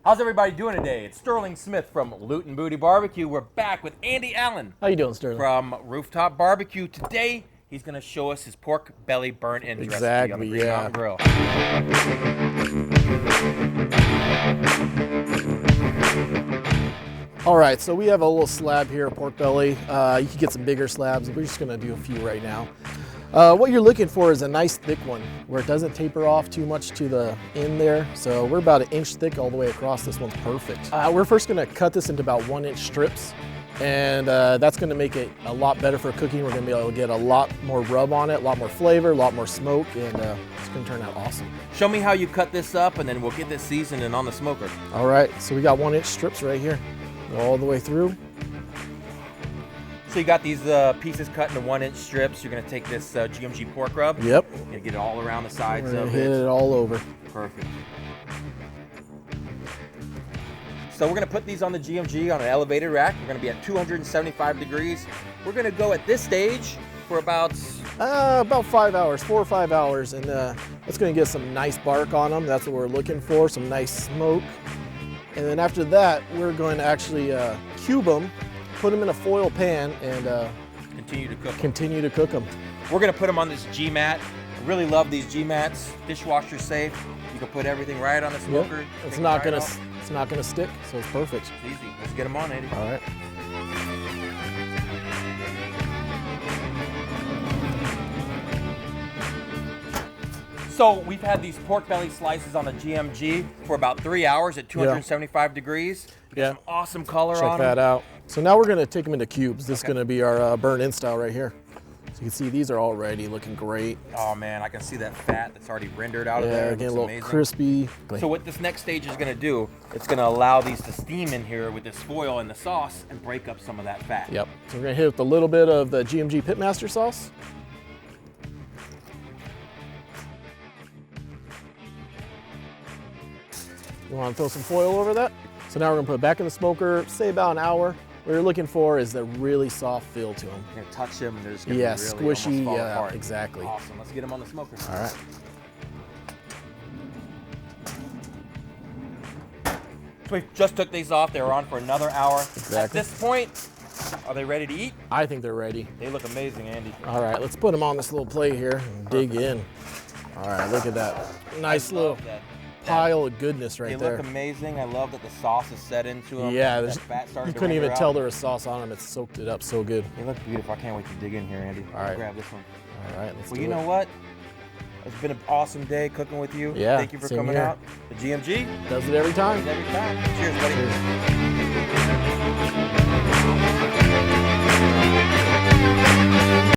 How's everybody doing today? It's Sterling Smith from Loot and Booty Barbecue. We're back with Andy Allen. How you doing, Sterling? From Rooftop BBQ. Today, he's going to show us his pork belly burnt-ends recipe on the Green Mountain Grill. All right, so we have a little slab here of pork belly. You can get some bigger slabs. We're just gonna do a few right now. What you're looking for is a nice thick one where it doesn't taper off too much to the end there. So we're about 1 inch thick all the way across. This one's perfect. We're first gonna cut this into about 1 inch strips, and that's gonna make it a lot better for cooking. We're gonna be able to get a lot more rub on it, a lot more flavor, a lot more smoke, and it's gonna turn out awesome. Show me how you cut this up, and then we'll get this seasoned and on the smoker. All right, so we got 1 inch strips right here, all the way through. So you got these pieces cut into 1 inch strips. You're gonna take this GMG pork rub. Yep. And get it all around the sides We're gonna of hit it all over. Perfect. So we're gonna put these on the GMG on an elevated rack. We're gonna be at 275 degrees. We're gonna go at this stage for about 5 hours, 4 or 5 hours, and it's gonna get some nice bark on them. That's what we're looking for, some nice smoke. And then after that, we're going to actually cube them, put them in a foil pan, and continue to cook them. We're gonna put them on this G-mat. I really love these G-mats. Dishwasher safe. You can put everything right on the smoker. Yep. It's not gonna stick, so it's perfect. It's easy. Let's get them on, Andy. All right. So we've had these pork belly slices on the GMG for about 3 hours at 275 degrees. Yeah. Some awesome color on them. Check that out. So now we're gonna take them into cubes. This is gonna be our burnt-in style right here. So you can see these are already looking great. Oh man, I can see that fat that's already rendered out of Yeah, there. getting a little amazing. crispy. So what this next stage is gonna do, it's gonna allow these to steam in here with this foil and the sauce and break up some of that fat. Yep. So we're gonna hit it with a little bit of the GMG pitmaster sauce. You want to throw some foil over that? So now we're gonna put it back in the smoker, say about an hour. What you're looking for is the really soft feel to them. You're gonna touch them and they're just gonna Yeah, be really squishy, almost fall yeah, apart. exactly. Awesome, let's get them on the smoker. All right. So we just took these off, they were on for another hour. Exactly. At this point, are they ready to eat? I think they're ready. They look amazing, Andy. All right, let's put them on this little plate here and dig in. All right, look at that. Nice little pile of goodness right there. They look amazing. I love that the sauce is set into them. Yeah, that fat you couldn't even tell there was sauce on them. It soaked it up so good. They look beautiful. I can't wait to dig in here, Andy. All right. Grab this one. All right, let's do it. Well, you know what? It's been an awesome day cooking with you. Yeah, Thank you for same coming here. out. The GMG Does it every time. does it every time. Cheers, buddy. Cheers.